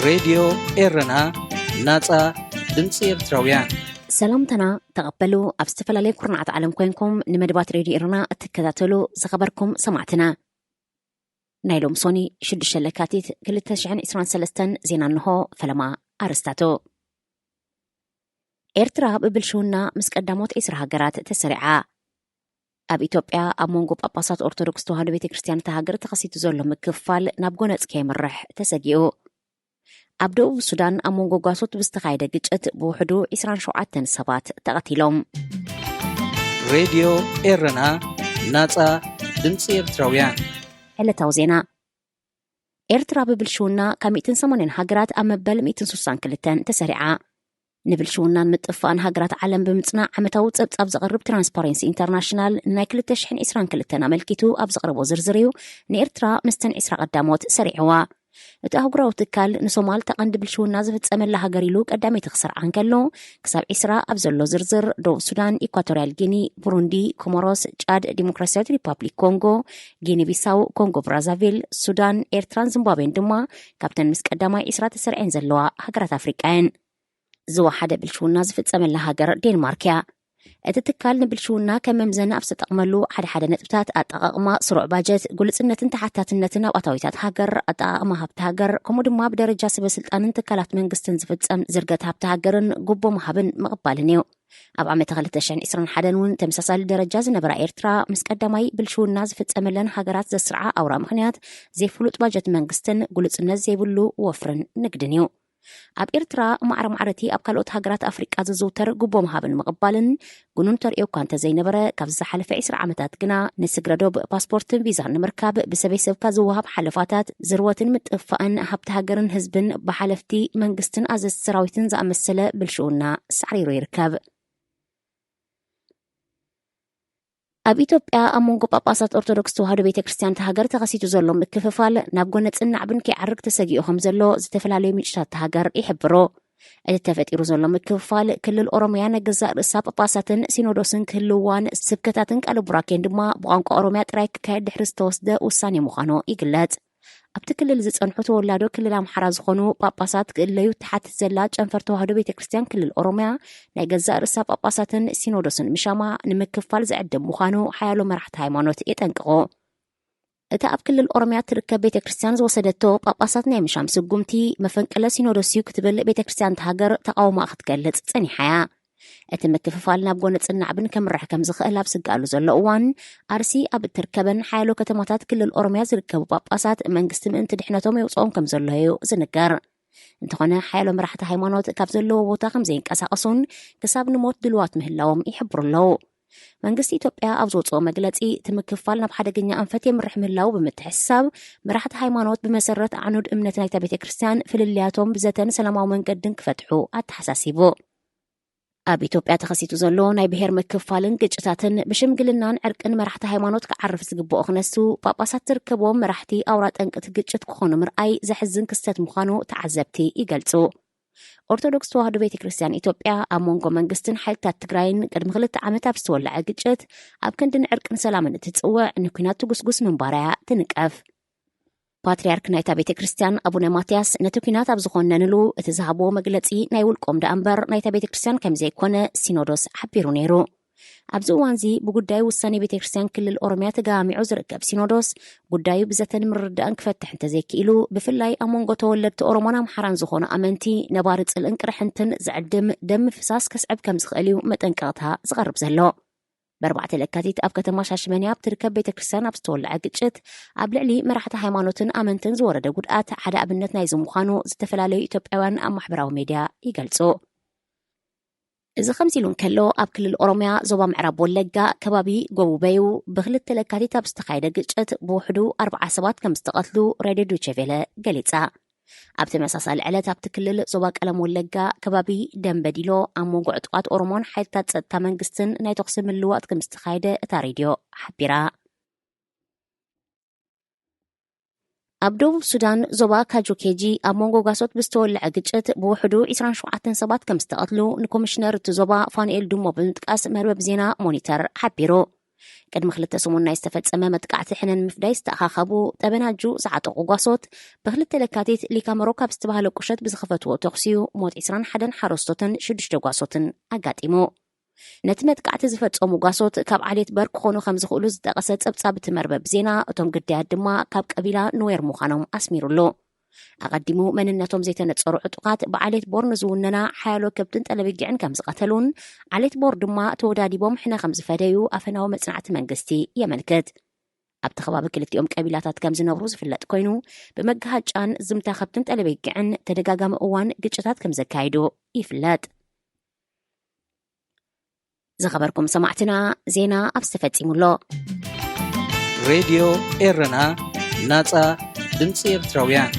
راديو إيرنا ناصا ድምፂ ኤርትራውያን ሰላምተና ተቐበሉ ኣብ ዝተፈላለየ ኩርናዓት ዓለም ኮይንኩም ንመደባት ሬድዮ ኤርና እትከታተሉ ዝኸበርኩም ሰማዕትና ናይ ሎም ሶኒ 6 ለካቲት 2023 ዜና እንሆ ፈለማ ኣርስታቶ ኤርትራ ብብልሽውና ምስ ቀዳሞት 10 ሃገራት ተሰሪዓ ኣብ ኢትዮጵያ ኣብ መንጎ ጳጳሳት ኦርቶዶክስ ተዋህዶ ቤተክርስትያን ተሃገር ተኸሲቱ ዘሎ ምክፍፋል ናብ ጎነጽ ከይምርሕ ተሰጊኡ ኣብ ደቡብ ሱዳን ኣብ መንጎ ጓሶት ብዝተኻየደ ግጭት ብውሕዱ 27 ሰባት ተቐቲሎም ሬድዮ ኤርና ናጻ ድምፂ ኤርትራውያን ዕለታዊ ዜና ኤርትራ ብብልሽውና ካብ 180 ሃገራት ኣብ መበል 162 ተሰሪዓ ንብልሽውናን ምጥፋእን ሃገራት ዓለም ብምጽናዕ ዓመታዊ ጸብጻብ ዘቕርብ ትራንስፓረንሲ ኢንተርናሽናል ናይ 2022 ኣመልኪቱ ኣብ ዘቕርቦ ዝርዝር እዩ ንኤርትራ ምስተን 20 ቀዳሞት ሰሪዕዋ እቲ ኣህጉራዊ ትካል ንሶማል ተቐንዲ ብልሽውና ዝፍጸመላ ሃገር ኢሉ ቀዳመይቲ ክሰርዓ እንከሎ ክሳብ 20 ኣብ ዘሎ ዝርዝር ደቡብ ሱዳን፣ ኢኳቶሪያል ጊኒ፣ ቡሩንዲ፣ ኮሞሮስ፣ ጫድ፣ ዲሞክራሲያዊት ሪፐብሊክ ኮንጎ፣ ጊኒ ቢሳው፣ ኮንጎ ብራዛቪል፣ ሱዳን፣ ኤርትራን ዚምባብዌን ድማ ካብተን ምስ ቀዳማይ 20 ተሰሪዐን ዘለዋ ሃገራት ኣፍሪቃ እየን። ዝወሓደ ብልሽውና ዝፍጸመላ ሃገር ዴንማርክ እያ። እቲ ትካል ንብልሽውና ከም መምዘና ኣብ ዝተጠቕመሉ ሓደ ነጥብታት ኣጠቓቕማ ስሩዕ ባጀት፣ ጉልጽነትን ተሓታትነትን ኣብ ኣታዊታት ሃገር፣ ኣጠቓቕማ ሃብቲ ሃገር፣ ከምኡ ድማ ብደረጃ ሰበስልጣንን ትካላት መንግስትን ዝፍጸም ዝርገት ሃብቲ ሃገርን ጉቦ ምሃብን ምቕባልን እዩ። ኣብ ዓመት 2021 እውን ተመሳሳሊ ደረጃ ዝነበራ ኤርትራ ምስ ቀዳማይ ብልሽውና ዝፍጸመለን ሃገራት ዘስርዓ ኣውራ ምኽንያት ዘይፍሉጥ ባጀት መንግስትን ጉልጽነት ዘይብሉ ወፍርን ንግድን እዩ። ኣብ ኤርትራ ማዕረቲ ኣብ ካልኦት ሃገራት ኣፍሪቃ ዝዝውተር ጉቦ ምሃብን ምቕባልን ጉኑን ተርእዮ እኳ እንተዘይነበረ ካብ ዝሓለፈ 20 ዓመታት ግና ንስግረዶ ፓስፖርትን ቪዛን ንምርካብ ብሰበይሰብካ ዝወሃብ ሓለፋታት ዝርወትን ምጥፋእን ሃብቲ ሃገርን ህዝብን ብሓለፍቲ መንግስትን ኣዘዝቲ ሰራዊትን ዝኣመሰለ ብልሽውና ሳዕሪሩ ይርከብ። ኣብ ኢትዮጵያ ኣብ መንጎ ጳጳሳት ኦርቶዶክስ ተዋህዶ ቤተክርስትያን ተሃገር ተኸሲቱ ዘሎ ምክፍፋል ናብ ጎነጽን ናዕብን ከይዓርግ ተሰጊኡ ከም ዘሎ ዝተፈላለዩ ምንጭታት ተሃገር ይሕብሮ። እቲ ተፈጢሩ ዘሎ ምክፍፋል ክልል ኦሮምያ ነገዛእ ርእሳ ጳጳሳትን ሲኖዶስን ክህልዋን ስብከታትን ቃለ ቡራኬን ድማ ብቋንቋ ኦሮምያ ጥራይ ክካየድ ድሕሪ ዝተወስደ ውሳኔ ምዃኑ ይግለጽ። ኣብቲ ክልል ዝጸንሑ ተወላዶ ክልል ኣምሓራ ዝኾኑ ጳጳሳት ክእለዩ ትሓትት ዘላ ጨንፈር ተዋህዶ ቤተክርስትያን ክልል ኦሮምያ ናይ ገዛእ ርእሳ ጳጳሳትን ሲኖዶስን ምሻማ ንምክፍፋል ዝዕድም ምዃኑ ሓያሎ መራሕቲ ሃይማኖት የጠንቅቑ። እታ ኣብ ክልል ኦሮምያ ትርከብ ቤተክርስትያን ዝወሰደቶ ጳጳሳት ናይ ምሻም ስጉምቲ መፈንቅለ ሲኖዶስ እዩ ክትብል ቤተክርስትያን ተሃገር ተቃውማ ክትገልጽ ጸኒሓያ። እቲ ምክፍፋል ናብ ጎነጽን ናዕብን ከምርሕ ከም ዝኽእል ኣብ ስጋሉ ዘሎ እዋን ኣርሲ ኣብ እትርከበን ሓያሎ ከተማታት ክልል ኦሮምያ ዝርከቡ ጳጳሳት መንግስቲ ምእንቲ ድሕነቶም የውፅኦም ከም ዘሎ እዩ ዝንገር። እንተኾነ ሓያሎ መራሕቲ ሃይማኖት ካብ ዘለዎ ቦታ ከም ዘይንቀሳቐሱን ክሳብ ንሞት ድልዋት ምህላዎም ይሕብሩ ኣለዉ። መንግስቲ ኢትዮጵያ ኣብ ዝወፅኦ መግለጺ እቲ ምክፍፋል ናብ ሓደገኛ ኣንፈት የምርሕ ምህላው ብምትሕሳብ መራሕቲ ሃይማኖት ብመሰረት ኣዕኑድ እምነት ናይታ ቤተክርስትያን ፍልልያቶም ብዘተን ሰላማዊ መንገድን ክፈትሑ ኣተሓሳሲቡ። ኣብ ኢትዮጵያ ተኸሲቱ ዘሎ ናይ ብሔር ምክፍፋልን ግጭታትን ብሽምግልናን ዕርቅን መራሕቲ ሃይማኖት ክዓርፍ ዝግብኦ ክነሱ ጳጳሳት ዝርከቦም መራሕቲ ኣውራ ጠንቅቲ ግጭት ክኾኑ ምርኣይ ዘሕዝን ክስተት ምዃኑ ተዓዘብቲ ይገልጹ። ኦርቶዶክስ ተዋህዶ ቤተክርስትያን ኢትዮጵያ ኣብ መንጎ መንግስትን ሓይልታት ትግራይን ቅድሚ 2 ዓመት ኣብ ዝተወልዐ ግጭት ኣብ ክንድን ዕርቅን ሰላምን እትጽውዕ ንኩናት ትጉስጉስ ምንባርያ ትንቀፍ። ፓትርያርክ ናይታ ቤተክርስትያን ኣቡነ ማትያስ ነቲ ኩናት ኣብ ዝኾነንሉ እቲ ዝሃብዎ መግለጺ ናይ ውልቆም ዳ እምበር ናይታ ቤተክርስትያን ከም ዘይኮነ ሲኖዶስ ሓቢሩ ነይሩ። ኣብዚ እዋን እዚ ብጉዳይ ውሳኔ ቤተክርስትያን ክልል ኦሮምያ ተጋሚዑ ዝርከብ ሲኖዶስ ጉዳዩ ብዘተን ምርዳእን ክፈትሕ እንተዘይክኢሉ ብፍላይ ኣብ መንጎ ተወለድቲ ኦሮሞን ኣምሓራን ዝኾኑ ኣመንቲ ነባሪ ጽልእን ቅርሕንትን ዝዕድም ደም ፍሳስ ከስዕብ ከም ዝኽእል እዩ መጠንቀቕታ ዝቐርብ ዘሎ። ብ4 ለካቲት ኣብ ከተማ ሻሽመኔ ኣብ ትርከብ ቤተክርስትያን ኣብ ዝተወልዐ ግጭት ኣብ ልዕሊ መራሕቲ ሃይማኖትን ኣመንትን ዝወረደ ጉድኣት ሓደ ኣብነት ናይ ምዃኑ ዝተፈላለዩ ኢትዮጵያውያን ኣብ ማሕበራዊ ሚድያ ይገልጹ። እዚ ከምዚ ኢሉ እንከሎ ኣብ ክልል ኦሮምያ ዞባ ምዕራብ ወለጋ ከባቢ ጎቡበዩ ብ2 ለካቲት ኣብ ዝተኻየደ ግጭት ብውሕዱ 40 ሰባት ከም ዝተቐትሉ ሬድዮ ዶይቼ ቬለ ገሊጻ። ኣብ ተመሳሳሊ ዕለት ኣብቲ ክልል ዞባ ቀለም ወለጋ ከባቢ ደንበዲሎ ኣብ መንጎ ዕጡቃት ኦሮሞን ሓይልታት ጸጥታ መንግስትን ናይ ተኽሲ ምልዋጥ ከም ዝተኻየደ እታ ሬድዮ ሓቢራ። ኣብ ደቡብ ሱዳን ዞባ ካጆኬጂ ኣብ መንጎ ጓሶት ብዝተወልዐ ግጭት ብውሕዱ 27 ሰባት ከም ዝተቐትሉ ንኮሚሽነር እቲ ዞባ ፋንኤል ድሞ ብምጥቃስ መርበብ ዜና ሞኒተር ሓቢሩ። ቅድሚ 2 ሰሙን ዝተፈጸመ መጥቃዕቲ ሕነን ምፍዳይ ዝተኣኻኸቡ ጠበናጁ ዝዓጠቑ ጓሶት ብ2 ለካቲት ሊካመሮ ካብ ዝተባሃለ ቁሸት ብዝኸፈትዎ ተኽሲዩ ሞት 21 ሓረስቶትን 6 ጓሶትን ኣጋጢሙ ነቲ መጥቃዕቲ ዝፈጸሙ ጓሶት ካብ ዓሌት በር ክኾኑ ከም ዝኽእሉ ዝጠቐሰ ጸብጻብ እቲ መርበብ ዜና እቶም ግዳያት ድማ ካብ ቀቢላ ኑዌር ምዃኖም ኣስሚሩሉ ኣቐዲሙ መንነቶም ዘይተነጸሩ ዕጡቓት ብዓሌት ቦር ንዝውነና ሓያሎ ከብትን ጠለበጊዕን ከም ዝቐተሉን ዓሌት ቦር ድማ ተወዳዲቦም ሕነ ከም ዝፈደዩ ኣፈናዊ መጽናዕቲ መንግስቲ የመልክት ኣብቲ ከባቢ ክልቲኦም ቀቢላታት ከም ዝነብሩ ዝፍለጥ ኮይኑ ብመጋሃጫን ዝምታ ከብትን ጠለበጊዕን ተደጋጋሚ እዋን ግጭታት ከም ዘካይዱ ይፍለጥ ዝኸበርኩም ሰማዕትና ዜና ኣብ ዝተፈጺሙሎ ሬድዮ ኤረና ናጻ ድምፂ ኤርትራውያን